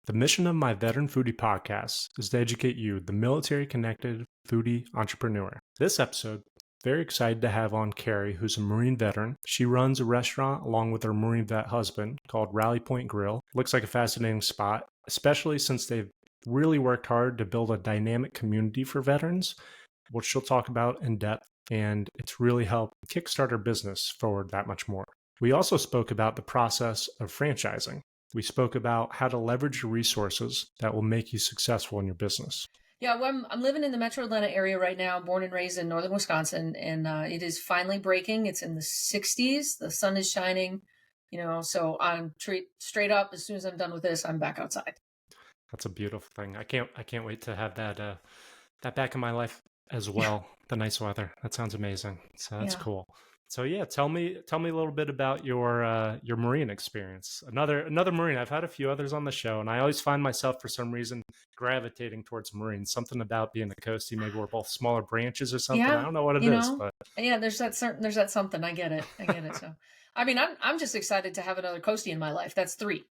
The mission of my Veteran Foodie podcast is to educate you, the military connected foodie entrepreneur. This episode, very excited to have on Carrie, who's a Marine veteran. She runs a restaurant along with her Marine vet husband called Rally Point Grill. Looks like a fascinating spot, especially since they've really worked hard to build a dynamic community for veterans, which she'll talk about in depth. And it's really helped kickstart her business forward that much more. We also spoke about the process of franchising. We spoke about how to leverage your resources that will make you successful in your business. Yeah, well, I'm living in the Metro Atlanta area right now, born and raised in northern Wisconsin, and it is finally breaking. It's in the 60s. The sun is shining, so I'm straight up. As soon as I'm done with this, I'm back outside. That's a beautiful thing. I can't wait to have that back in my life as well. The nice weather. That sounds amazing. So that's cool. So yeah, tell me a little bit about your Marine experience. Another Marine. I've had a few others on the show, and I always find myself for some reason gravitating towards Marines. Something about being a coastie. Maybe we're both smaller branches or something. Yeah, I don't know what it is, but yeah, there's that something. I get it. So, I mean, I'm just excited to have another coastie in my life. That's three.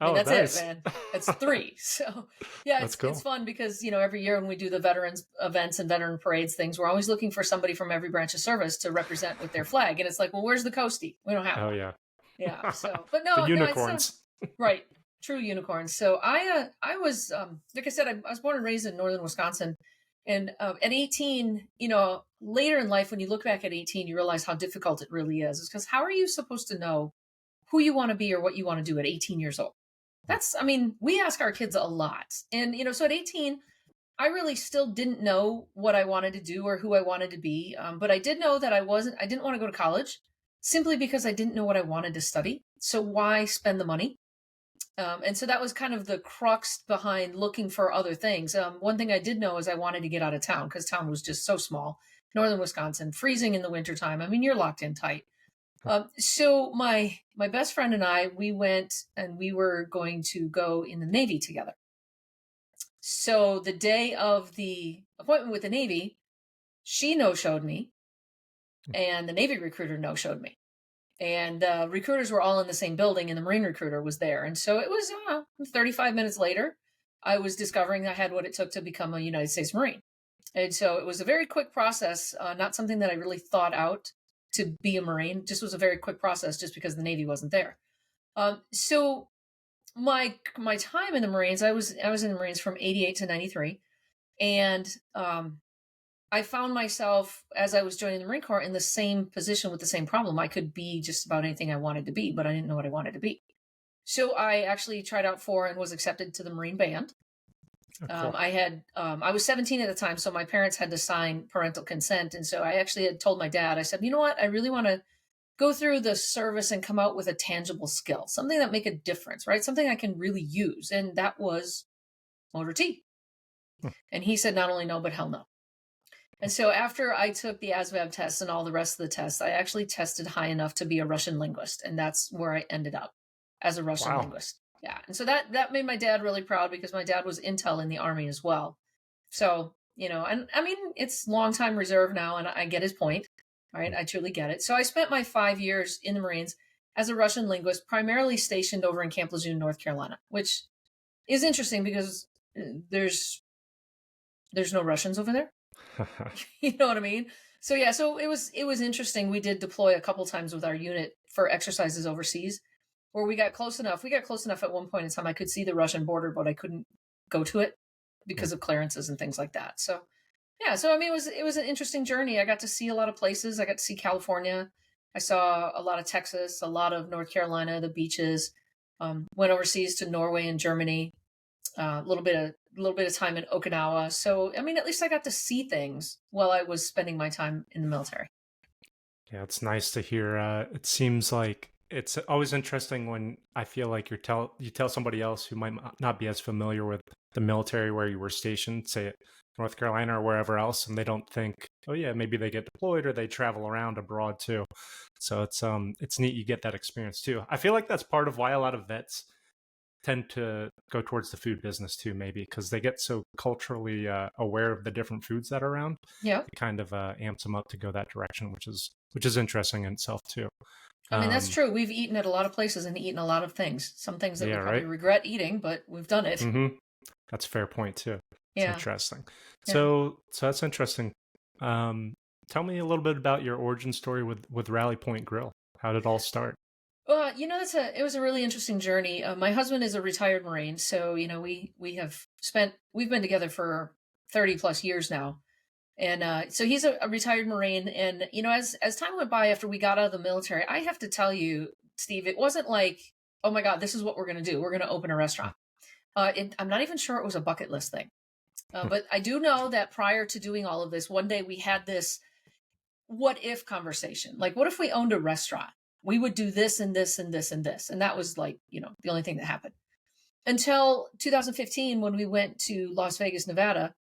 I mean, that's nice. it, man. That's three. So yeah, cool. It's fun because, every year when we do the veterans events and veteran parades things, we're always looking for somebody from every branch of service to represent with their flag. And it's like, well, where's the coastie? We don't have one. Yeah. Yeah. So, but no, the unicorns. Right. True unicorns. So I was, like I said, I was born and raised in northern Wisconsin. And at 18, later in life, when you look back at 18, you realize how difficult it really is. It's because how are you supposed to know who you want to be or what you want to do at 18 years old? We ask our kids a lot. And, so at 18, I really still didn't know what I wanted to do or who I wanted to be. But I did know that I didn't want to go to college simply because I didn't know what I wanted to study. So why spend the money? And so that was kind of the crux behind looking for other things. One thing I did know is I wanted to get out of town because town was just so small. Northern Wisconsin, freezing in the wintertime. I mean, you're locked in tight. So my best friend and I, we went and we were going to go in the Navy together. So the day of the appointment with the Navy, she no-showed me and the Navy recruiter no-showed me. And the recruiters were all in the same building and the Marine recruiter was there. And so it was 35 minutes later, I was discovering I had what it took to become a United States Marine. And so it was a very quick process, not something that I really thought out to be a Marine. Just was a very quick process just because the Navy wasn't there. So my time in the Marines, I was in the Marines from 88 to 93. And I found myself, as I was joining the Marine Corps, in the same position with the same problem. I could be just about anything I wanted to be, but I didn't know what I wanted to be. So I actually tried out for and was accepted to the Marine Band. Cool. I was 17 at the time, so my parents had to sign parental consent. And so I actually had told my dad, I said, you know what? I really want to go through the service and come out with a tangible skill, something that make a difference, right? Something I can really use. And that was motor T. And he said, not only no, but hell no. And so after I took the ASVAB test and all the rest of the tests, I actually tested high enough to be a Russian linguist. And that's where I ended up, as a Russian linguist. Yeah. And so that made my dad really proud because my dad was intel in the Army as well. So, and I mean, it's long-time reserve now, and I get his point, right? I truly get it. So I spent my 5 years in the Marines as a Russian linguist, primarily stationed over in Camp Lejeune, North Carolina, which is interesting because there's no Russians over there. You know what I mean? So yeah, so it was interesting. We did deploy a couple times with our unit for exercises overseas, where we got close enough. We got close enough at one point in time. I could see the Russian border, but I couldn't go to it because of clearances and things like that. So yeah, so I mean, it was an interesting journey. I got to see a lot of places. I got to see California. I saw a lot of Texas, a lot of North Carolina, the beaches. Went overseas to Norway and Germany. A little bit of time in Okinawa. So, I mean, at least I got to see things while I was spending my time in the military. Yeah, it's nice to hear. It seems like it's always interesting when I feel like you tell somebody else who might not be as familiar with the military where you were stationed, say at North Carolina or wherever else, and they don't think, oh yeah, maybe they get deployed or they travel around abroad too. So it's neat you get that experience too. I feel like that's part of why a lot of vets tend to go towards the food business too, maybe because they get so culturally aware of the different foods that are around. Yeah, it kind of amps them up to go that direction, which is interesting in itself too. I mean, that's Um, true. We've eaten at a lot of places and eaten a lot of things. Some things that yeah, we probably right. regret eating, but we've done it. That's a fair point too. It's Yeah. interesting. Yeah. So that's interesting. Um, Tell me a little bit about your origin story with Rally Point Grill. How did it all start? Well, it was a really interesting journey. My husband is a retired Marine, so we've been together for 30 plus years now. And so he's a retired Marine. And, as time went by after we got out of the military, I have to tell you, Steve, it wasn't like, oh my God, this is what we're going to do. We're going to open a restaurant. I'm not even sure it was a bucket list thing. But I do know that prior to doing all of this, one day we had this what if conversation. Like, what if we owned a restaurant? We would do this and this and this and this. And that was like, the only thing that happened until 2015 when we went to Las Vegas, Nevada.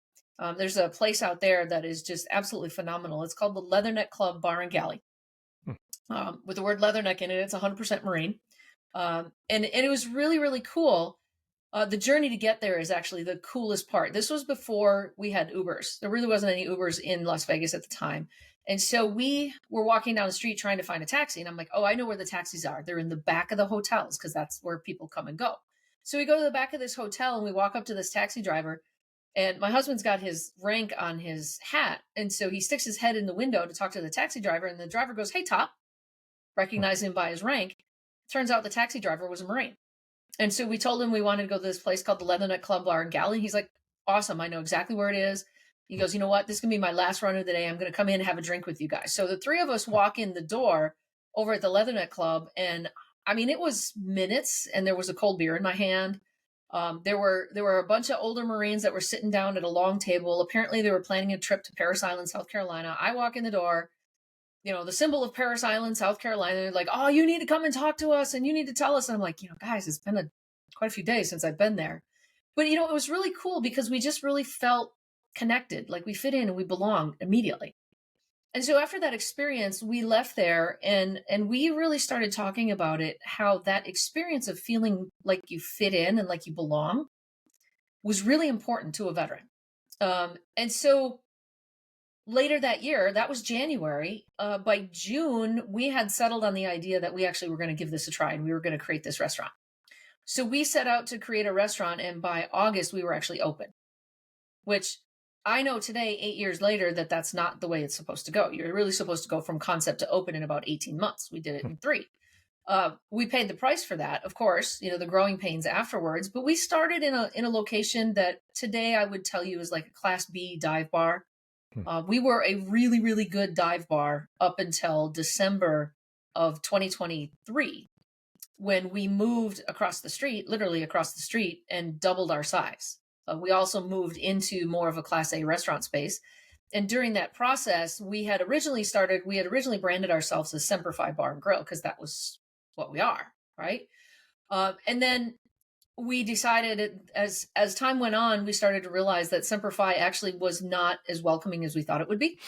There's a place out there that is just absolutely phenomenal. It's called the Leatherneck Club Bar and Galley. With the word leatherneck in it, it's 100% Marine. And it was really, really cool. The journey to get there is actually the coolest part. This was before we had Ubers. There really wasn't any Ubers in Las Vegas at the time. And so we were walking down the street trying to find a taxi. And I'm like, oh, I know where the taxis are. They're in the back of the hotels because that's where people come and go. So we go to the back of this hotel and we walk up to this taxi driver. And my husband's got his rank on his hat. And so he sticks his head in the window to talk to the taxi driver. And the driver goes, hey, Top, recognizing him by his rank. Turns out the taxi driver was a Marine. And so we told him we wanted to go to this place called the Leatherneck Club Bar and Galley. He's like, awesome. I know exactly where it is. He goes, you know what? This is going to be my last run of the day. I'm going to come in and have a drink with you guys. So the three of us walk in the door over at the Leatherneck Club. And I mean, it was minutes and there was a cold beer in my hand. There were a bunch of older Marines that were sitting down at a long table. Apparently they were planning a trip to Parris Island, South Carolina. I walk in the door, the symbol of Parris Island, South Carolina. They're like, oh, you need to come and talk to us and you need to tell us. And I'm like, guys, it's been quite a few days since I've been there. But, it was really cool because we just really felt connected, like we fit in and we belonged immediately. And so after that experience, we left there and we really started talking about it, how that experience of feeling like you fit in and like you belong was really important to a veteran. And so later that year, that was January, by June, we had settled on the idea that we actually were going to give this a try and we were going to create this restaurant. So we set out to create a restaurant, and by August, we were actually open, which I know today, 8 years later, that that's not the way it's supposed to go. You're really supposed to go from concept to open in about 18 months. We did it in 3. We paid the price for that, of course, the growing pains afterwards, but we started in a location that today I would tell you is like a Class B dive bar. We were a really, really good dive bar up until December of 2023. When we moved across the street, literally across the street, and doubled our size. We also moved into more of a Class A restaurant space. And during that process, we had originally branded ourselves as Semper-Fi Bar and Grill because that was what we are, right? And then we decided as time went on, we started to realize that Semper-Fi actually was not as welcoming as we thought it would be.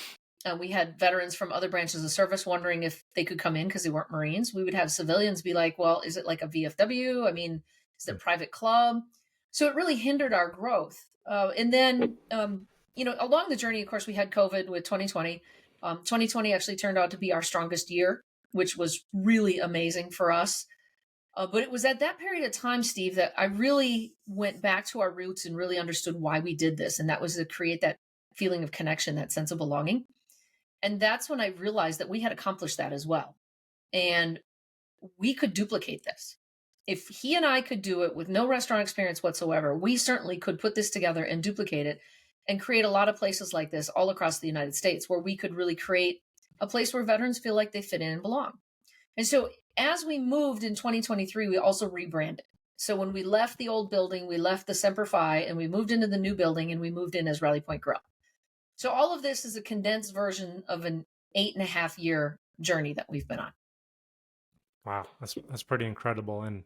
We had veterans from other branches of service wondering if they could come in because they weren't Marines. We would have civilians be like, well, is it like a VFW? I mean, is it a private club? So it really hindered our growth. And then, along the journey, of course, we had COVID with 2020. 2020 actually turned out to be our strongest year, which was really amazing for us. But it was at that period of time, Steve, that I really went back to our roots and really understood why we did this. And that was to create that feeling of connection, that sense of belonging. And that's when I realized that we had accomplished that as well. And we could duplicate this. If he and I could do it with no restaurant experience whatsoever, we certainly could put this together and duplicate it and create a lot of places like this all across the United States where we could really create a place where veterans feel like they fit in and belong. And so as we moved in 2023, we also rebranded. So when we left the old building, we left the Semper-Fi and we moved into the new building and we moved in as Rally Point Grill. So all of this is a condensed version of an 8.5-year journey that we've been on. Wow, that's pretty incredible, and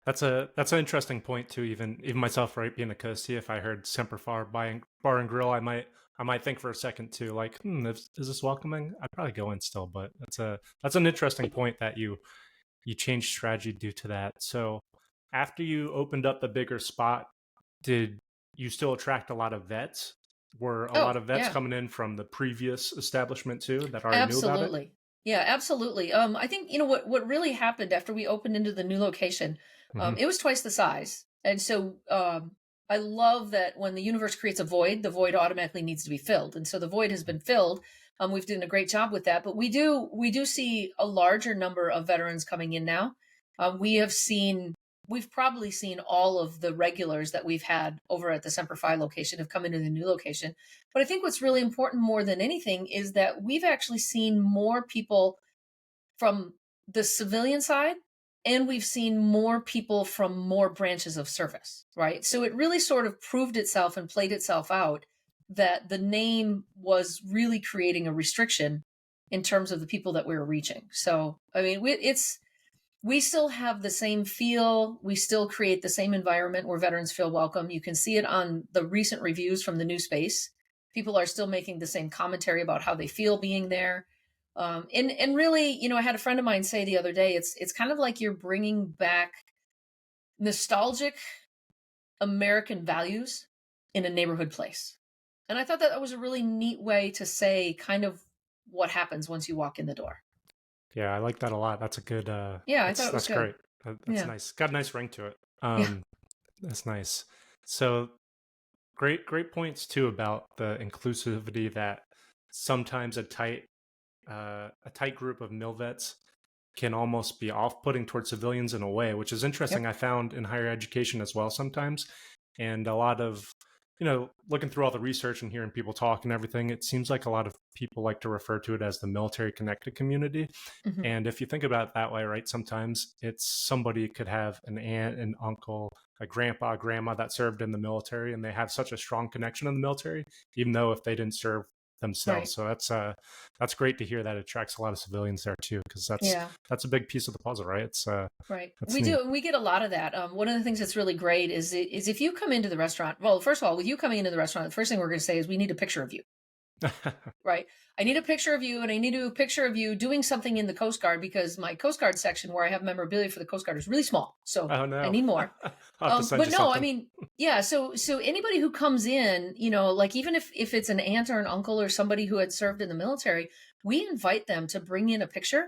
that's an interesting point too. Even myself, right, being a coastie, if I heard Semper-Fi Bar and Grill, I might think for a second too, like, is this welcoming? I'd probably go in still, but that's an interesting point that you changed strategy due to that. So after you opened up the bigger spot, did you still attract a lot of vets? Were a lot of vets coming in from the previous establishment too that already knew about it? Absolutely. Yeah, absolutely. I think what really happened after we opened into the new location. Hmm. It was twice the size, and so I love that when the universe creates a void, the void automatically needs to be filled, and so the void has been filled. We've done a great job with that, but we do see a larger number of veterans coming in now. We have seen we've probably seen all of the regulars that we've had over at the Semper Fi location have come into the new location. But I think what's really important more than anything is that we've actually seen more people from the civilian side, and we've seen more people from more branches of service, right? So it really sort of proved itself and played itself out that the name was really creating a restriction in terms of the people that we were reaching. So, I mean, we still have the same feel. We still create the same environment where veterans feel welcome. You can see it on the recent reviews from the new space. People are still making the same commentary about how they feel being there. And really, I had a friend of mine say the other day, it's kind of like you're bringing back nostalgic American values in a neighborhood place. And I thought that was a really neat way to say kind of what happens once you walk in the door. Yeah, I like that a lot. That's a good. Yeah, I thought it was That's good. great. That's Yeah. nice. Got a nice ring to it. Yeah. That's nice. So great points too about the inclusivity that sometimes a tight group of mil vets can almost be off-putting towards civilians in a way, which is interesting. Yep. I found in higher education as well sometimes, and a lot of looking through all the research and hearing people talk and everything, it seems like a lot of people like to refer to it as the military connected community. Hmm. And if you think about it that way, right, sometimes it's somebody could have an aunt, an uncle, a grandpa, grandma that served in the military, and they have such a strong connection in the military, even though if they didn't serve Right. themselves. So that's great to hear that it attracts a lot of civilians there too, because Yeah. that's a big piece of the puzzle, right? Right. That's We do. neat. And we get a lot of that. One of the things that's really great is if you come into the restaurant, well, first of all, with you coming into the restaurant, the first thing we're going to say is we need a picture of you, right? I need a picture of you, and I need a picture of you doing something in the Coast Guard because my Coast Guard section where I have memorabilia for the Coast Guard is really small. So Oh I no. need more. I'll have to send But you no, I something. mean, yeah. So anybody who comes in, like even if it's an aunt or an uncle or somebody who had served in the military, we invite them to bring in a picture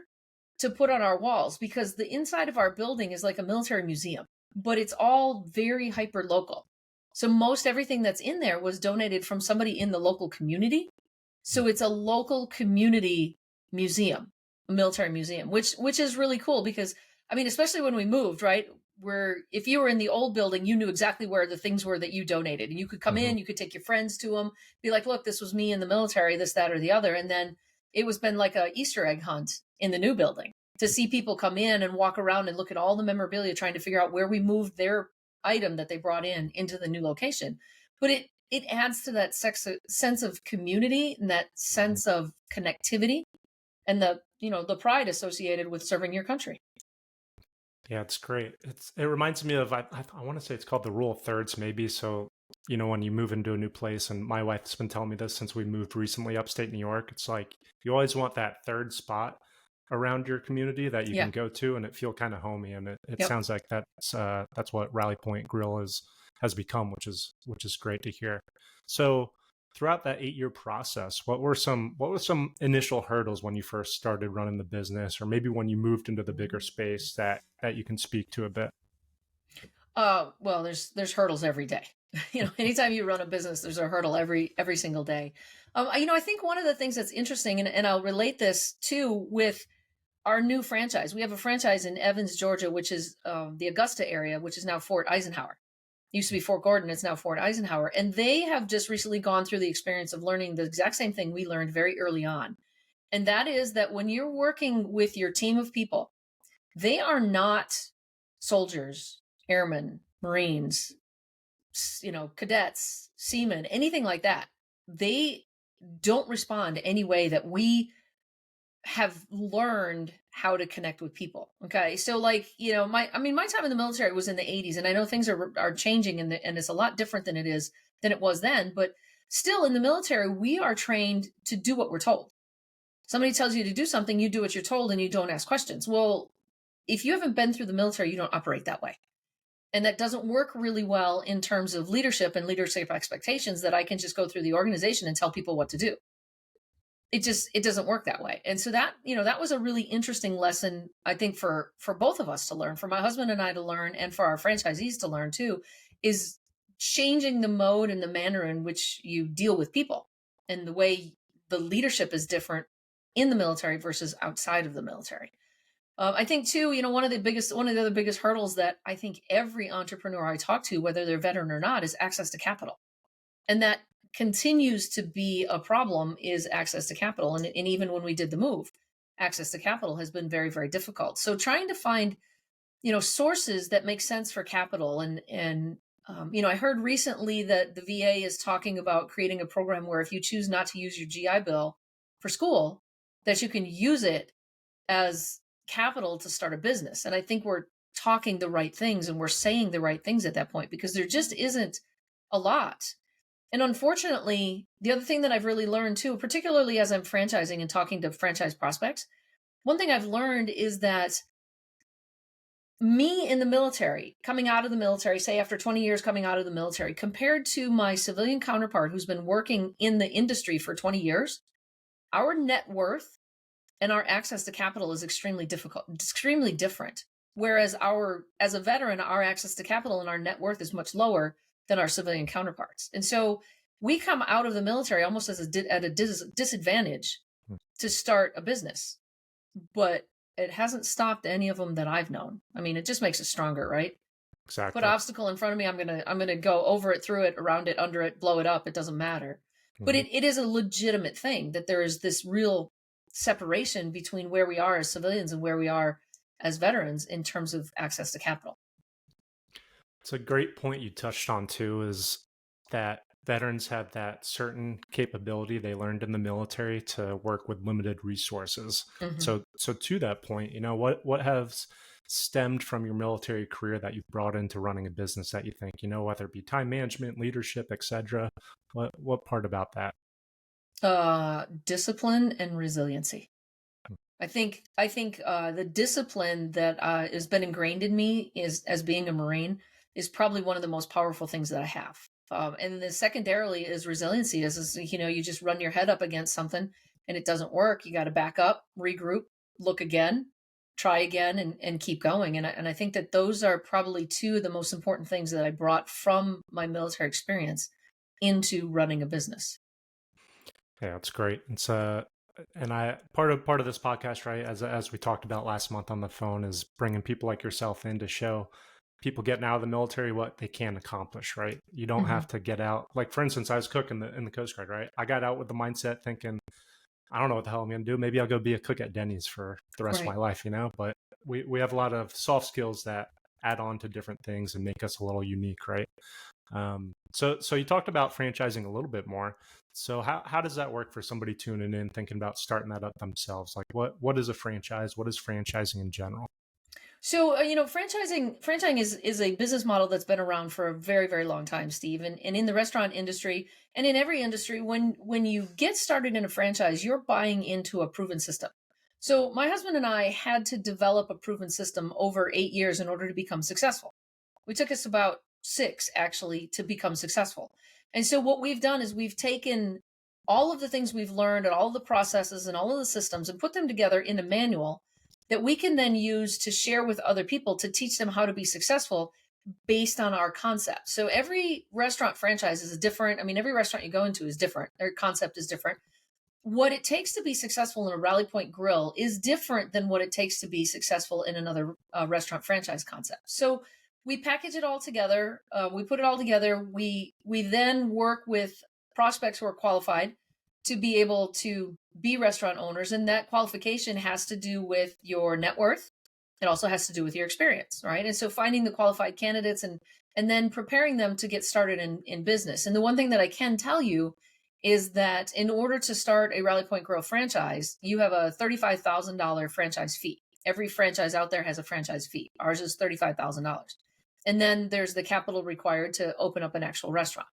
to put on our walls because the inside of our building is like a military museum, but it's all very hyper local. So most everything that's in there was donated from somebody in the local community. So it's a local community museum, a military museum, which is really cool because I mean, especially when we moved, right? Where if you were in the old building, you knew exactly where the things were that you donated, and you could come Hmm. in, you could take your friends to them, be like, "Look, this was me in the military, this, that, or the other," and then it was been like a Easter egg hunt in the new building to see people come in and walk around and look at all the memorabilia, trying to figure out where we moved their item that they brought in into the new location. But it adds to that sense of community and that sense of connectivity and the pride associated with serving your country. Yeah, it's great. It reminds me of I want to say it's called the rule of thirds, maybe. So when you move into a new place, and my wife's been telling me this since we moved recently upstate New York. It's like you always want that third spot around your community that you can Yeah. go to and it feel kind of homey. And it Yep. sounds like that's what Rally Point Grill has become, which is great to hear. So throughout that 8-year process, what were some initial hurdles when you first started running the business, or maybe when you moved into the bigger space that you can speak to a bit? Well, there's hurdles every day. Anytime you run a business, there's a hurdle every single day. I think one of the things that's interesting, and I'll relate this too with our new franchise. We have a franchise in Evans, Georgia, which is the Augusta area, which is now Fort Eisenhower. It used to be Fort Gordon, it's now Fort Eisenhower, and they have just recently gone through the experience of learning the exact same thing we learned very early on, and that is that when you're working with your team of people, they are not soldiers, airmen, Marines, cadets, seamen, anything like that. They don't respond any way that we have learned how to connect with people. Okay. So like, my time in the military was in the 80s, and I know things are changing and it's a lot different than it was then, but still in the military, we are trained to do what we're told. Somebody tells you to do something, you do what you're told and you don't ask questions. Well, if you haven't been through the military, you don't operate that way. And that doesn't work really well in terms of leadership and leadership expectations that I can just go through the organization and tell people what to do. it doesn't work that way. And so that, that was a really interesting lesson, I think, for both of us to learn, for my husband and I to learn, and for our franchisees to learn too, is changing the mode and the manner in which you deal with people, and the way the leadership is different in the military versus outside of the military. I think too, one of the other biggest hurdles that I think every entrepreneur I talk to, whether they're veteran or not, is access to capital. And that continues to be a problem, is access to capital. And even when we did the move, access to capital has been very, very difficult. So trying to find, sources that make sense for capital. And I heard recently that the VA is talking about creating a program where if you choose not to use your GI Bill for school, that you can use it as capital to start a business. And I think we're talking the right things, and we're saying the right things at that point, because there just isn't a lot. And unfortunately, the other thing that I've really learned too, particularly as I'm franchising and talking to franchise prospects, one thing I've learned is that me in the military, coming out of the military, say after 20 years coming out of the military, compared to my civilian counterpart who's been working in the industry for 20 years, our net worth and our access to capital is extremely different. Whereas as a veteran, our access to capital and our net worth is much lower than our civilian counterparts. And so we come out of the military almost at a disadvantage to start a business, but it hasn't stopped any of them that I've known. I mean, it just makes us stronger, right? Exactly. Put an obstacle in front of me, I'm gonna go over it, through it, around it, under it, blow it up. It doesn't matter. Mm-hmm. But it is a legitimate thing that there is this real separation between where we are as civilians and where we are as veterans in terms of access to capital. It's a great point you touched on too, is that veterans have that certain capability they learned in the military to work with limited resources. Mm-hmm. So to that point, what has stemmed from your military career that you've brought into running a business that you think, whether it be time management, leadership, etc. What part about that? Discipline and resiliency. I think the discipline that has been ingrained in me as being a Marine is probably one of the most powerful things that I have. And then secondarily is resiliency. Is you just run your head up against something and it doesn't work. You got to back up, regroup, look again, try again, and keep going. And I think that those are probably two of the most important things that I brought from my military experience into running a business. Yeah, that's great. It's and I part of this podcast, right, as we talked about last month on the phone, is bringing people like yourself in to show people getting out of the military what they can accomplish, right? You don't have to get out. Like, for instance, I was cooking in the Coast Guard, right? I got out with the mindset thinking, I don't know what the hell I'm going to do. Maybe I'll go be a cook at Denny's for the rest of my life, But we have a lot of soft skills that add on to different things and make us a little unique, right? So you talked about franchising a little bit more. So how does that work for somebody tuning in, thinking about starting that up themselves? Like what is a franchise? What is franchising in general? So, franchising is a business model that's been around for a very, very long time, Steve. And in the restaurant industry and in every industry, when you get started in a franchise, you're buying into a proven system. So my husband and I had to develop a proven system over 8 years in order to become successful. We took us about 6 actually to become successful. And so what we've done is we've taken all of the things we've learned and all of the processes and all of the systems and put them together in a manual that we can then use to share with other people to teach them how to be successful based on our concept. So every restaurant franchise is different. I mean, every restaurant you go into is different. Their concept is different. What it takes to be successful in a Rally Point Grill is different than what it takes to be successful in another restaurant franchise concept. So we package it all together. We put it all together. We then work with prospects who are qualified to be able to be restaurant owners. And that qualification has to do with your net worth. It also has to do with your experience, right? And so finding the qualified candidates and then preparing them to get started in business. And the one thing that I can tell you is that in order to start a Rally Point Grill franchise, you have a $35,000 franchise fee. Every franchise out there has a franchise fee. Ours is $35,000. And then there's the capital required to open up an actual restaurant.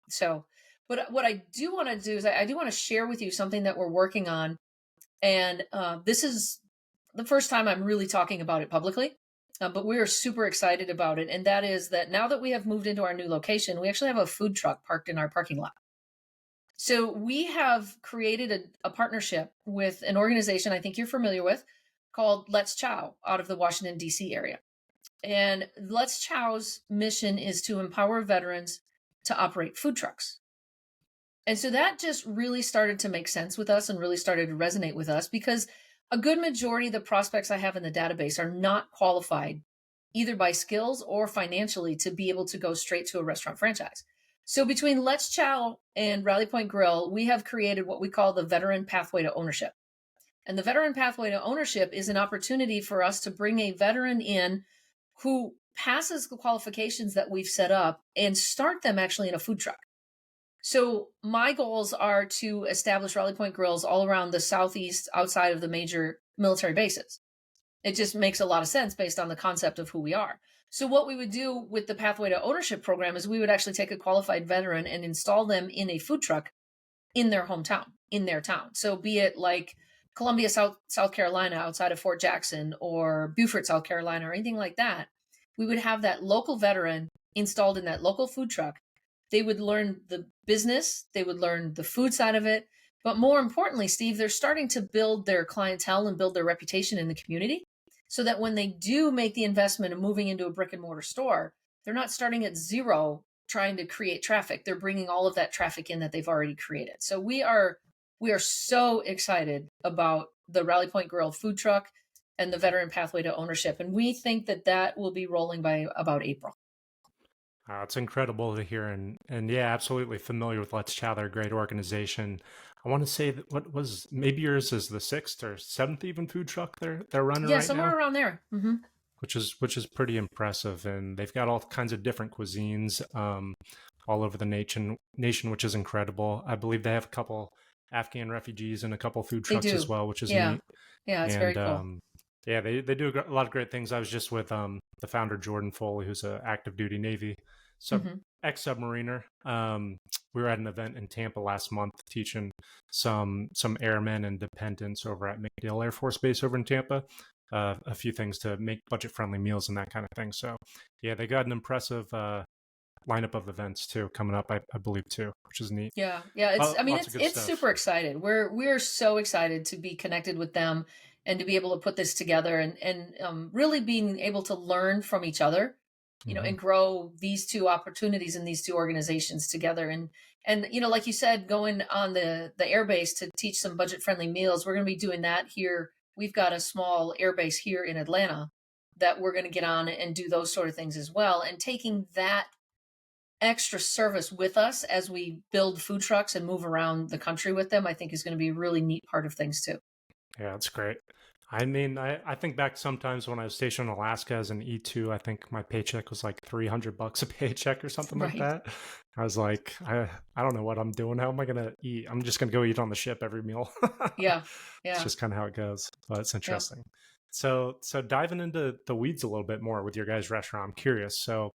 So, but what I do want to do is I do want to share with you something that we're working on. And this is the first time I'm really talking about it publicly, but we are super excited about it. And that is that now that we have moved into our new location, we actually have a food truck parked in our parking lot. So we have created a partnership with an organization I think you're familiar with called Let's Chow out of the Washington, D.C. area. And Let's Chow's mission is to empower veterans to operate food trucks. And so that just really started to make sense with us and really started to resonate with us because a good majority of the prospects I have in the database are not qualified either by skills or financially to be able to go straight to a restaurant franchise. So between Let's Chow and Rally Point Grill, we have created what we call the Veteran Pathway to Ownership. And the Veteran Pathway to Ownership is an opportunity for us to bring a veteran in who passes the qualifications that we've set up and start them actually in a food truck. So my goals are to establish Rally Point Grills all around the Southeast outside of the major military bases. It just makes a lot of sense based on the concept of who we are. So what we would do with the Pathway to Ownership program is we would actually take a qualified veteran and install them in a food truck in their hometown, in their town. So be it like Columbia, South Carolina, outside of Fort Jackson, or Beaufort, South Carolina, or anything like that, we would have that local veteran installed in that local food truck. They would learn the business, they would learn the food side of it. But more importantly, Steve, they're starting to build their clientele and build their reputation in the community so that when they do make the investment of moving into a brick and mortar store, they're not starting at zero trying to create traffic. They're bringing all of that traffic in that they've already created. So we are so excited about the Rally Point Grill food truck and the Veteran Pathway to Ownership. And we think that that will be rolling by about April. It's incredible to hear, and yeah, absolutely familiar with Let's Chow. They're a great organization. I want to say that what was maybe yours is the sixth or seventh even food truck they're running right somewhere now, around there. Mm-hmm. which is pretty impressive. And they've got all kinds of different cuisines all over the nation, which is incredible. I believe they have a couple Afghan refugees and a couple food trucks as well, which is neat. Yeah, it's very cool. Yeah, they do a lot of great things. I was just with the founder, Jordan Foley, who's an active duty Navy ex-submariner. We were at an event in Tampa last month teaching some airmen and dependents over at MacDill Air Force Base over in Tampa a few things to make budget-friendly meals and that kind of thing. So yeah, they got an impressive lineup of events too coming up, I believe too, which is neat. Yeah. It's super excited. We're so excited to be connected with them and to be able to put this together and really being able to learn from each other, and grow these two opportunities and these two organizations together. And like you said, going on the airbase to teach some budget friendly meals, we're going to be doing that here. We've got a small airbase here in Atlanta that we're going to get on and do those sort of things as well. And taking that extra service with us as we build food trucks and move around the country with them, I think is going to be a really neat part of things too. Yeah, that's great. I mean, I think back sometimes when I was stationed in Alaska as an E2, I think my paycheck was like $300 a paycheck or something like that. I was like, I don't know what I'm doing. How am I going to eat? I'm just going to go eat on the ship every meal. Yeah. It's just kind of how it goes, but it's interesting. Yeah. So diving into the weeds a little bit more with your guys' restaurant, I'm curious. So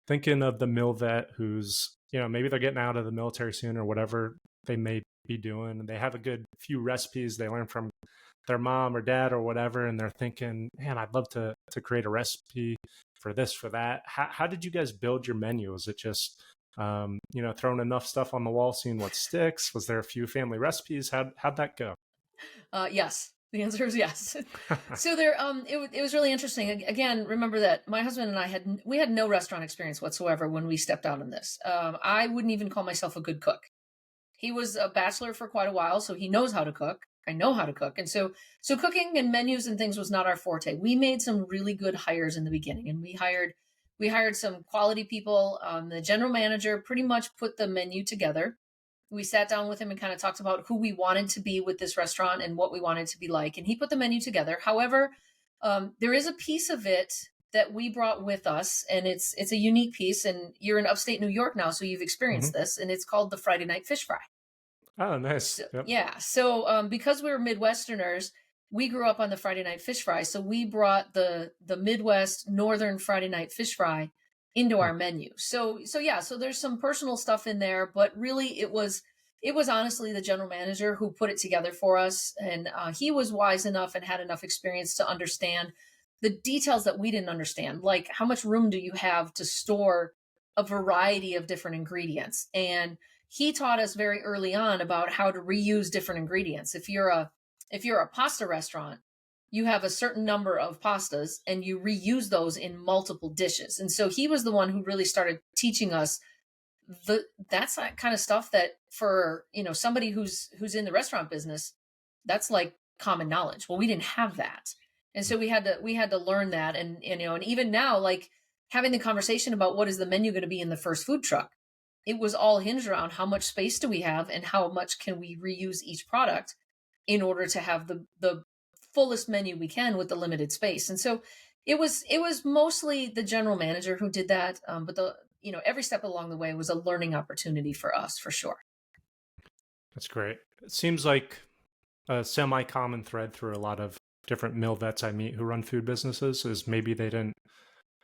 thinking of the mill vet who's, maybe they're getting out of the military soon or whatever they may be doing, and they have a good few recipes they learn from their mom or dad or whatever, and they're thinking, man, I'd love to create a recipe for this, for that. How did you guys build your menu? Was it just throwing enough stuff on the wall, seeing what sticks? Was there a few family recipes? How'd that go? Yes. The answer is yes. So there, it was really interesting. Again, remember that my husband and I had no restaurant experience whatsoever when we stepped out on this. I wouldn't even call myself a good cook. He was a bachelor for quite a while, so he knows how to cook. I know how to cook. And so cooking and menus and things was not our forte. We made some really good hires in the beginning, and we hired some quality people. The general manager pretty much put the menu together. We sat down with him and kind of talked about who we wanted to be with this restaurant and what we wanted to be like. And he put the menu together. However, there is a piece of it that we brought with us, and it's a unique piece. And you're in upstate New York now, so you've experienced this, and it's called the Friday night fish fry. Oh, nice. So, yep. Yeah. So because we were Midwesterners, we grew up on the Friday night fish fry. So we brought the Midwest Northern Friday night fish fry into our menu. So there's some personal stuff in there, but really it was honestly the general manager who put it together for us. And he was wise enough and had enough experience to understand the details that we didn't understand, like how much room do you have to store a variety of different ingredients? And he taught us very early on about how to reuse different ingredients. If you're a pasta restaurant, you have a certain number of pastas and you reuse those in multiple dishes. And so he was the one who really started teaching us that's that kind of stuff that for, somebody who's in the restaurant business, that's like common knowledge. Well, we didn't have that. And so we had to learn that. And even now, like having the conversation about what is the menu going to be in the first food truck, it was all hinged around how much space do we have and how much can we reuse each product in order to have the fullest menu we can with the limited space. And so it was mostly the general manager who did that. But every step along the way was a learning opportunity for us, for sure. That's great. It seems like a semi-common thread through a lot of different mill vets I meet who run food businesses is maybe they didn't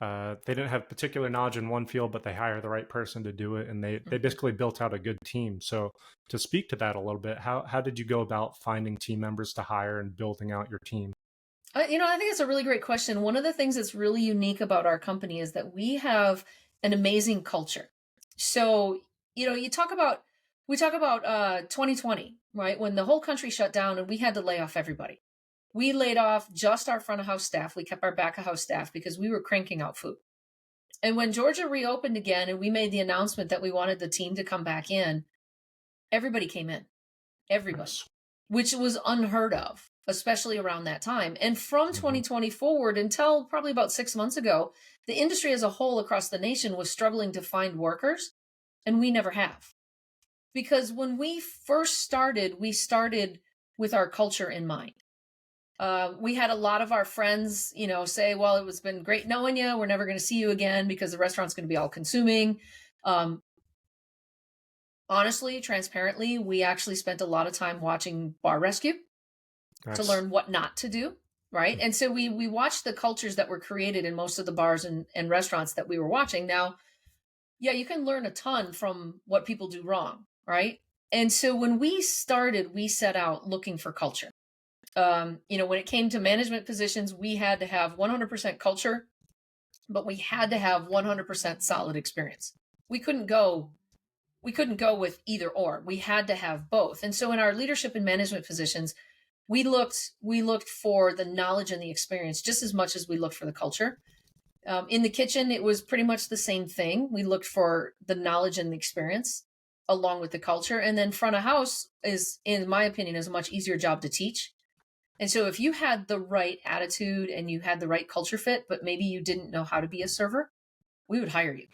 have particular knowledge in one field, but they hire the right person to do it, and they basically built out a good team. So to speak to that a little bit, how did you go about finding team members to hire and building out your team? I think it's a really great question. One of the things that's really unique about our company is that we have an amazing culture. So, we talk about 2020, right? When the whole country shut down and we had to lay off everybody. We laid off just our front of house staff. We kept our back of house staff because we were cranking out food. And when Georgia reopened again and we made the announcement that we wanted the team to come back in, everybody came in. Everybody, which was unheard of, especially around that time. And from 2020 forward until probably about 6 months ago, the industry as a whole across the nation was struggling to find workers, and we never have. Because when we first started, we started with our culture in mind. We had a lot of our friends, say, well, it was been great knowing you. We're never going to see you again because the restaurant's going to be all consuming. Honestly, transparently, we actually spent a lot of time watching Bar Rescue to learn what not to do. Right. And so we watched the cultures that were created in most of the bars and restaurants that we were watching. Now, yeah, you can learn a ton from what people do wrong. Right. And so when we started, we set out looking for culture. When it came to management positions, we had to have 100% culture, but we had to have 100% solid experience. We couldn't go with either or. We had to have both. And so in our leadership and management positions, we looked for the knowledge and the experience just as much as we looked for the culture. In the kitchen, it was pretty much the same thing. We looked for the knowledge and the experience along with the culture. And then front of house is, in my opinion, is a much easier job to teach. And so if you had the right attitude and you had the right culture fit, but maybe you didn't know how to be a server, we would hire you,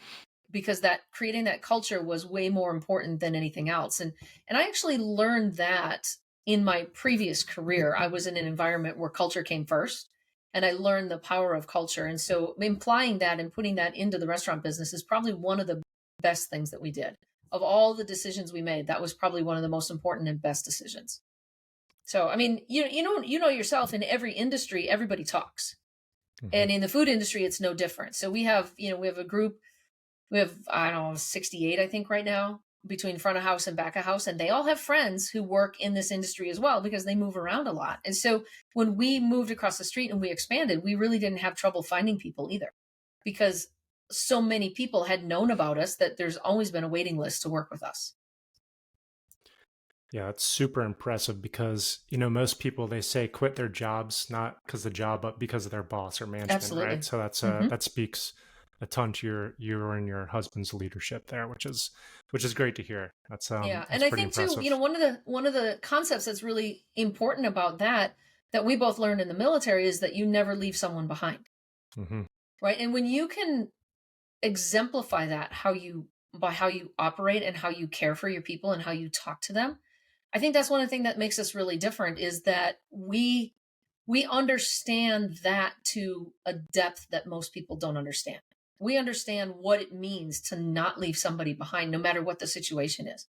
because that creating that culture was way more important than anything else. And I actually learned that in my previous career. I was in an environment where culture came first, and I learned the power of culture. And so implying that and putting that into the restaurant business is probably one of the best things that we did. Of all the decisions we made, that was probably one of the most important and best decisions. So, I mean, you know yourself, in every industry, everybody talks. And in the food industry, it's no different. So we have a group, I don't know, 68, I think right now, between front of house and back of house. And they all have friends who work in this industry as well, because they move around a lot. And so when we moved across the street and we expanded, we really didn't have trouble finding people either, because so many people had known about us that there's always been a waiting list to work with us. Yeah, it's super impressive because, most people, they say quit their jobs, not because of the job, but because of their boss or management. Absolutely. Right? So that's that speaks a ton to your and your husband's leadership there, which is great to hear. That's yeah. That's and I pretty think impressive. too, one of the concepts that's really important about that we both learned in the military is that you never leave someone behind. Right. And when you can exemplify that, by how you operate and how you care for your people and how you talk to them, I think that's one of the things that makes us really different, is that we understand that to a depth that most people don't understand. We understand what it means to not leave somebody behind, no matter what the situation is.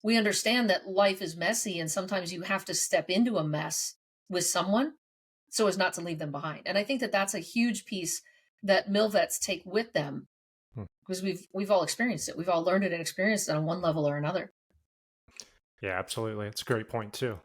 We understand that life is messy, and sometimes you have to step into a mess with someone so as not to leave them behind. And I think that that's a huge piece that mill vets take with them, because we've all experienced it. We've all learned it and experienced it on one level or another. Yeah, absolutely. It's a great point too.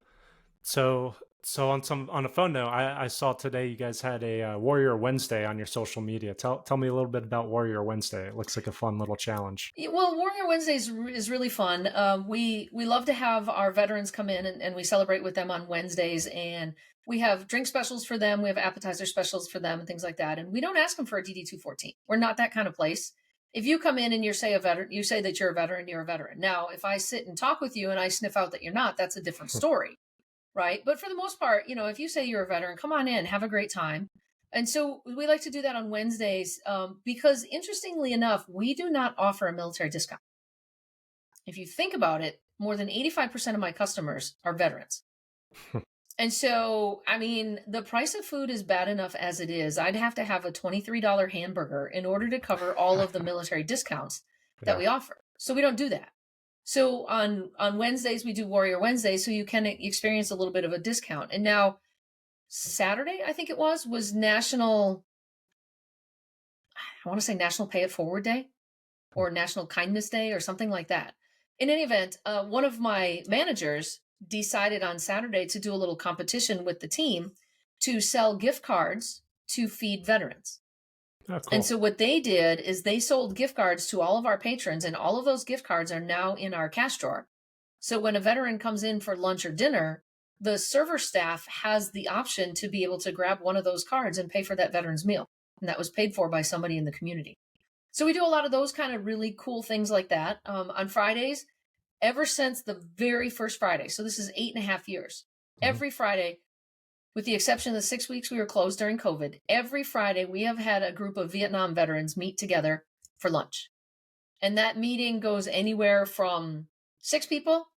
So So on a phone note, I saw today you guys had a Warrior Wednesday on your social media. Tell me a little bit about Warrior Wednesday. It looks like a fun little challenge. Well, Warrior Wednesdays is really fun. We love to have our veterans come in and we celebrate with them on Wednesdays, and we have drink specials for them. We have appetizer specials for them and things like that. And we don't ask them for a DD 214. We're not that kind of place. If you come in and you say you say that you're a veteran, you're a veteran. Now, if I sit and talk with you and I sniff out that you're not, that's a different story, right? But for the most part, if you say you're a veteran, come on in, have a great time. And so we like to do that on Wednesdays because, interestingly enough, we do not offer a military discount. If you think about it, more than 85% of my customers are veterans. And so, I mean, the price of food is bad enough as it is. I'd have to have a $23 hamburger in order to cover all of the military discounts that we offer. So we don't do that. So on Wednesdays, we do Warrior Wednesdays, so you can experience a little bit of a discount. And now Saturday, I think it was National, I want to say National Pay It Forward Day or National Kindness Day or something like that. In any event, one of my managers decided on Saturday to do a little competition with the team to sell gift cards to feed veterans. Oh, cool. And so what they did is they sold gift cards to all of our patrons, and all of those gift cards are now in our cash drawer. So when a veteran comes in for lunch or dinner, the server staff has the option to be able to grab one of those cards and pay for that veteran's meal. And that was paid for by somebody in the community. So we do a lot of those kind of really cool things like that. On Fridays, ever since the very first Friday, so this is 8.5 years, every Friday, with the exception of the 6 weeks we were closed during COVID, every Friday we have had a group of Vietnam veterans meet together for lunch. And that meeting goes anywhere from 6 people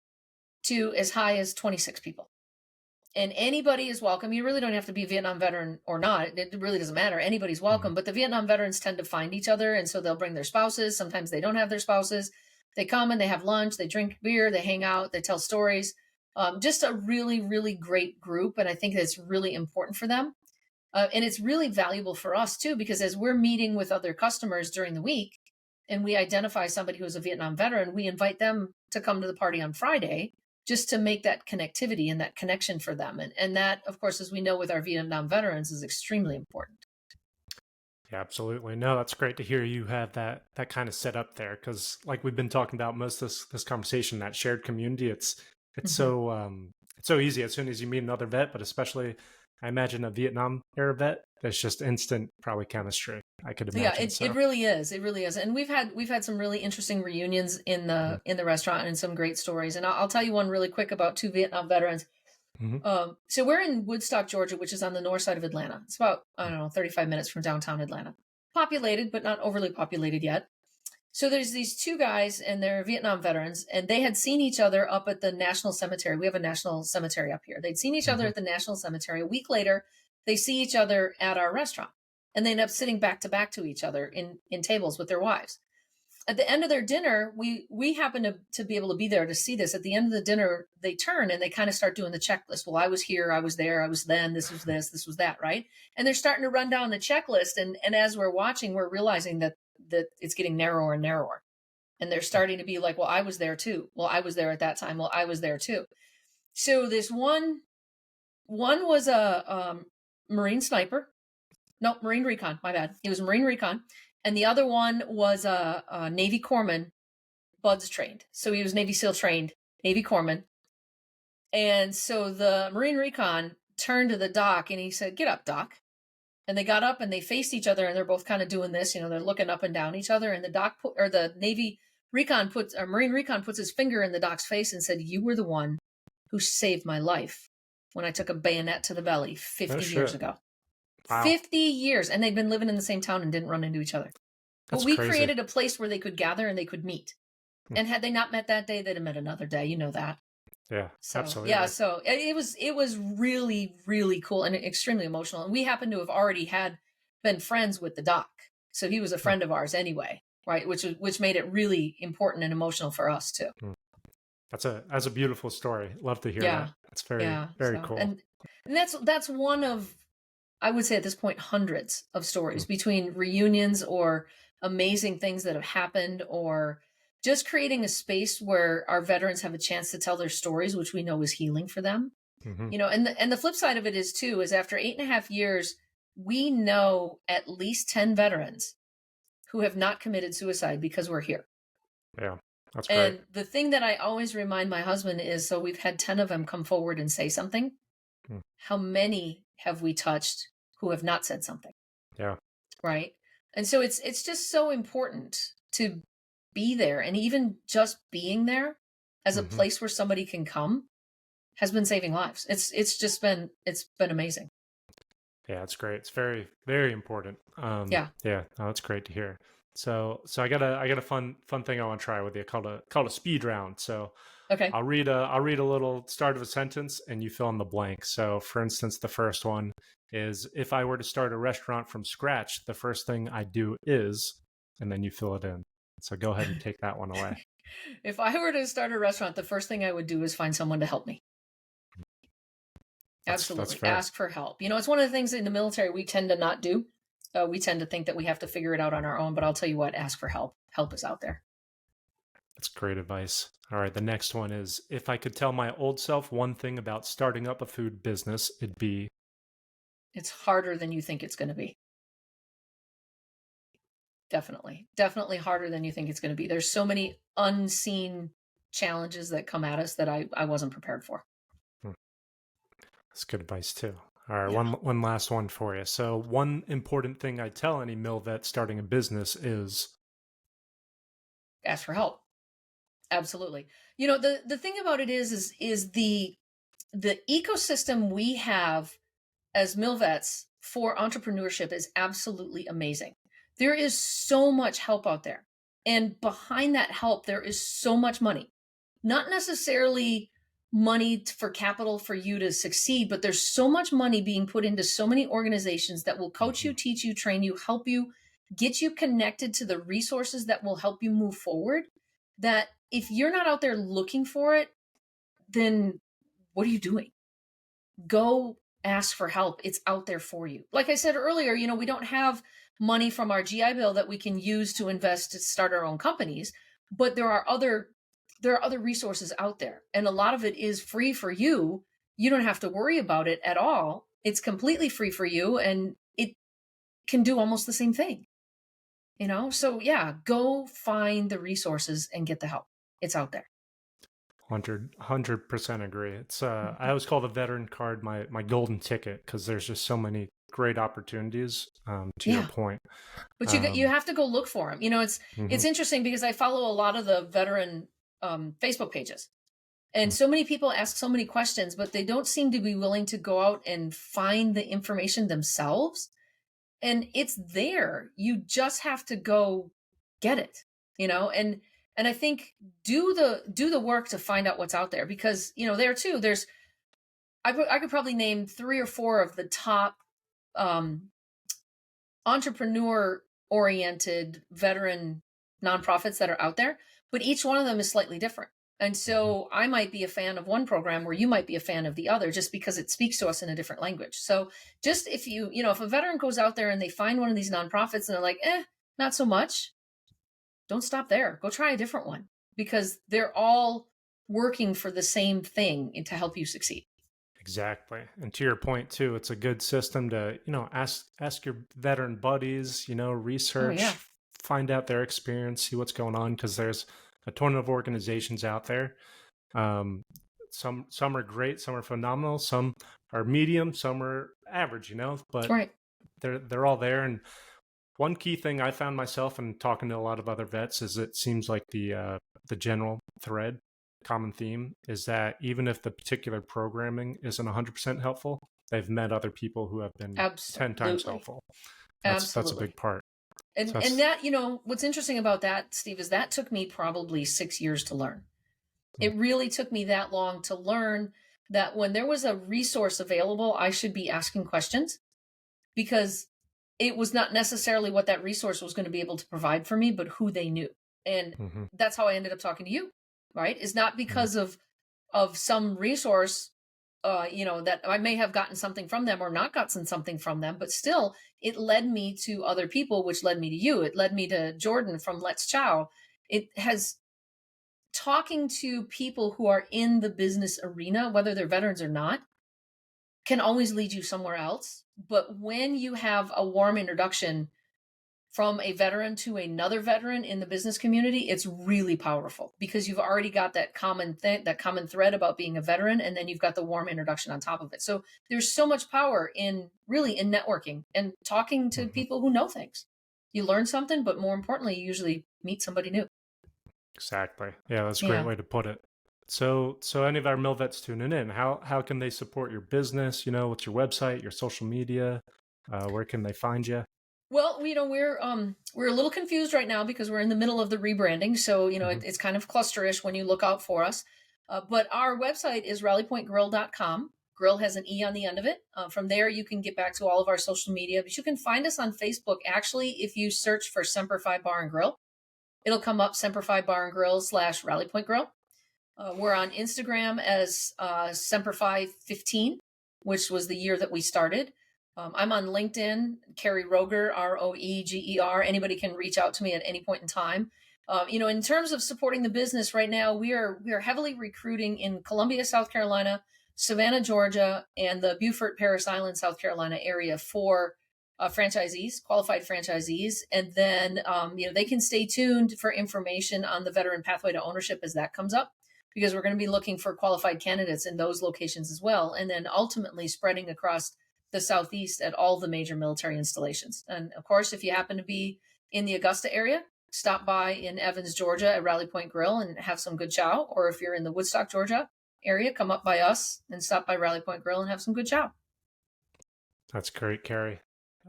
to as high as 26 people. And anybody is welcome. You really don't have to be a Vietnam veteran or not. It really doesn't matter. Anybody's welcome. But the Vietnam veterans tend to find each other. And so they'll bring their spouses. Sometimes they don't have their spouses. They come and they have lunch. They drink beer. They hang out. They tell stories. Just a really, really great group. And I think that's really important for them. And it's really valuable for us, too, because as we're meeting with other customers during the week and we identify somebody who's a Vietnam veteran, we invite them to come to the party on Friday just to make that connectivity and that connection for them. And that, of course, as we know with our Vietnam veterans, is extremely important. Yeah, absolutely. No, that's great to hear you have that kind of set up there, because like we've been talking about most of this conversation, that shared community, it's so easy as soon as you meet another vet, but especially I imagine a Vietnam era vet, there's just instant probably chemistry. I could imagine. Yeah, it really is. It really is. And we've had some really interesting reunions in the restaurant and some great stories. And I'll tell you one really quick about 2 Vietnam veterans. So we're in Woodstock, Georgia, which is on the north side of Atlanta. It's about, 35 minutes from downtown Atlanta. Populated, but not overly populated yet. So there's these 2 guys, and they're Vietnam veterans, and they had seen each other up at the National Cemetery. We have a national cemetery up here. They'd seen each other at the National Cemetery. A week later, they see each other at our restaurant, and they end up sitting back to back to each other in tables with their wives. At the end of their dinner, we happen to be able to be there to see this. At the end of the dinner, they turn and they kind of start doing the checklist. Well, I was here, I was there, I was then, this was this was that, right? And they're starting to run down the checklist. And as we're watching, we're realizing that it's getting narrower and narrower. And they're starting to be like, well, I was there too. Well, I was there at that time. Well, I was there too. So this one was a Marine sniper. No, Marine recon, my bad. He was Marine recon. And the other one was a Navy corpsman, BUDS trained. So he was Navy SEAL trained, Navy corpsman. And so the Marine recon turned to the doc and he said, "Get up, doc." And they got up and they faced each other and they're both kind of doing this, they're looking up and down each other. And the Navy recon Marine recon puts his finger in the doc's face and said, "You were the one who saved my life when I took a bayonet to the belly 50 years ago." Wow. 50 years. And they'd been living in the same town and didn't run into each other. But we created a place where they could gather and they could meet. And had they not met that day, they'd have met another day. You know that. Yeah, so, absolutely. Yeah, so it was really, really cool and extremely emotional. And we happen to have already been friends with the doc. So he was a friend of ours anyway, right? Which made it really important and emotional for us too. That's a beautiful story. Love to hear that. That's very cool. And that's one of, I would say at this point, hundreds of stories between reunions or amazing things that have happened, or just creating a space where our veterans have a chance to tell their stories, which we know is healing for them. Hmm. And the flip side of it is too, is after 8.5 years, we know at least 10 veterans who have not committed suicide because we're here. Yeah, that's great. And the thing that I always remind my husband is, so we've had 10 of them come forward and say something. Mm. How many have we touched who have not said something? Yeah. Right. And so it's just so important to be there. And even just being there as a Hmm. place where somebody can come has been saving lives. It's been amazing. Yeah, it's great. It's very, very important. Yeah. Yeah, no, that's great to hear. So I got a fun thing I want to try with you called a speed round. So Okay. I'll read a little start of a sentence and you fill in the blank. So for instance, the first one is if I were to start a restaurant from scratch, the first thing I do is, and then you fill it in. So go ahead and take that one away. If I were to start a restaurant, the first thing I would do is find someone to help me. That's Absolutely. fair. Ask for help. It's one of the things in the military we tend to not do. We tend to think that we have to figure it out on our own, but I'll tell you what, ask for help. Help is out there. That's great advice. All right, the next one is if I could tell my old self one thing about starting up a food business, it'd be It's harder than you think it's going to be. Definitely. Definitely harder than you think it's going to be. There's so many unseen challenges that come at us that I wasn't prepared for. hmm, that's good advice too. All right, Yeah. one last one for you. So one important thing I tell any mill vet starting a business is Ask for help. Absolutely. The thing about it is the ecosystem we have as MilVets for entrepreneurship is absolutely amazing. There is so much help out there. And behind that help, there is so much money. Not necessarily money for capital for you to succeed, but there's so much money being put into so many organizations that will coach you, teach you, train you, help you, get you connected to the resources that will help you move forward. That if you're not out there looking for it, then what are you doing? Go ask for help. It's out there for you. Like I said earlier, we don't have money from our GI Bill that we can use to invest to start our own companies, but there are other resources out there, and a lot of it is free for you. You don't have to worry about it at all. It's completely free for you, and it can do almost the same thing. So yeah, go find the resources and get the help. It's out there. 100% agree. It's I Mhm. always call the veteran card my golden ticket because there's just so many great opportunities. To your Yeah. point, But you um, have to go look for them. It's mhm, interesting because I follow a lot of the veteran Facebook pages, and so many people ask so many questions, but they don't seem to be willing to go out and find the information themselves. And it's there. You just have to go get it. And I think do the work to find out what's out there, because there too. I could probably name 3 or 4 of the top um, entrepreneur oriented veteran nonprofits that are out there, but each one of them is slightly different. And mhm. so I might be a fan of one program where you might be a fan of the other, just because it speaks to us in a different language. So just if a veteran goes out there and they find one of these nonprofits and they're like, not so much, don't stop there. Go try a different one, because they're all working for the same thing to help you succeed. Exactly. And to your point too, it's a good system to, ask your veteran buddies, Oh, research, yeah. find out their experience, see what's going on because there's a ton of organizations out there. Um, some are great, some are phenomenal, some are medium, some are average, but Right. they're all there. And one key thing I found myself in talking to a lot of other vets is it seems like the general thread, common theme, is that even if the particular programming isn't 100% helpful, they've met other people who have been 10 times Absolutely. helpful. That's a big Absolutely. part. So And that's that, what's interesting about that, Steve, is that took me probably 6 years to learn. It really took me that long to learn that when there was a resource available, I should be asking questions, because it was not necessarily what that resource was going to be able to provide for me, but who they knew. And mm-hmm, that's how I ended up talking to you, right? Is not mm-hmm, because of some resource, that I may have gotten something from them or not gotten something from them, but still it led me to other people, which led me to you. It led me to Jordan from Let's Chow. It has talking to people who are in the business arena, whether they're veterans or not, can always lead you somewhere else. But when you have a warm introduction from a veteran to another veteran in the business community, it's really powerful because you've already got that common thread about being a veteran, and then you've got the warm introduction on top of it. So there's so much power in networking and talking to people who know things. You learn something, but more importantly, you usually meet somebody new. Exactly. Yeah, that's a great way to put it. So any of our mill vets tuning in, how can they support your business? What's your website, your social media? Where can they find you? Well, we're a little confused right now because we're in the middle of the rebranding. So, it's kind of clusterish when you look out for us. But our website is rallypointgrill.com. Grill has an E on the end of it. From there, you can get back to all of our social media. But you can find us on Facebook. Actually, if you search for Semper Fi Bar and Grill, it'll come up Semper Fi Bar and Grill / Rally Point Grill. We're on Instagram as Semper Fi 15, which was the year that we started. I'm on LinkedIn, Carrie Roeger, Roeger. Anybody can reach out to me at any point in time. In terms of supporting the business right now, we are heavily recruiting in Columbia, South Carolina, Savannah, Georgia, and the Beaufort, Parris Island, South Carolina area for franchisees, qualified franchisees. And then, they can stay tuned for information on the Veteran Pathway to Ownership as that comes up, because we're going to be looking for qualified candidates in those locations as well. And then ultimately spreading across the Southeast at all the major military installations. And of course, if you happen to be in the Augusta area, stop by in Evans, Georgia at Rally Point Grill and have some good chow. Or if you're in the Woodstock, Georgia area, come up by us and stop by Rally Point Grill and have some good chow. That's great, Carrie.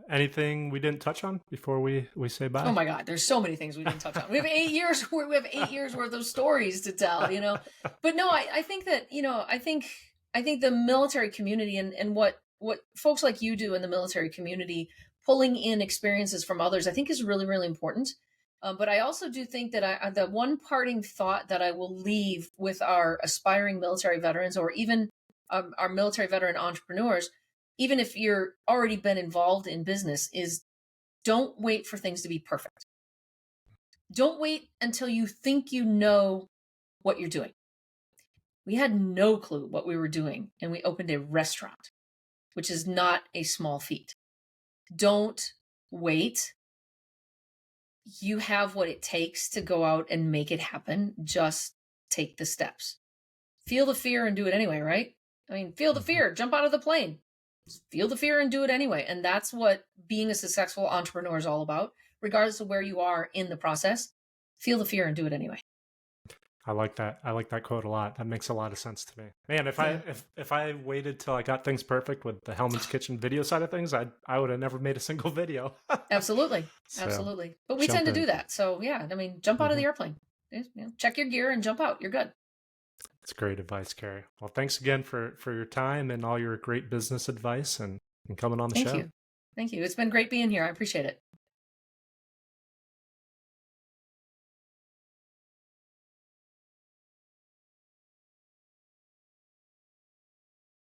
Anything we didn't touch on before we say bye? Oh my God, there's so many things we didn't touch on. We have 8 years. We have 8 years worth of stories to tell. But no, I think that I think the military community and what folks like you do in the military community, pulling in experiences from others, I think is really, really important. But I also do think that the one parting thought that I will leave with our aspiring military veterans, or even our military veteran entrepreneurs, even if you're already been involved in business, is don't wait for things to be perfect. Don't wait until you think you know what you're doing. We had no clue what we were doing, and we opened a restaurant, which is not a small feat. Don't wait. You have what it takes to go out and make it happen. Just take the steps. Feel the fear and do it anyway, right? Feel the fear, jump out of the plane. Feel the fear and do it anyway. And that's what being a successful entrepreneur is all about, regardless of where you are in the process. Feel the fear and do it anyway. I like that. I like that quote a lot. That makes a lot of sense to me. Man, if I waited till I got things perfect with the Hellman's Kitchen video side of things, I would have never made a single video. Absolutely. Absolutely. But we tend to do that. So yeah, jump out of the airplane. Check your gear and jump out. You're good. That's great advice, Carrie. Well, thanks again for your time and all your great business advice and coming on the show. Thank you. It's been great being here. I appreciate it.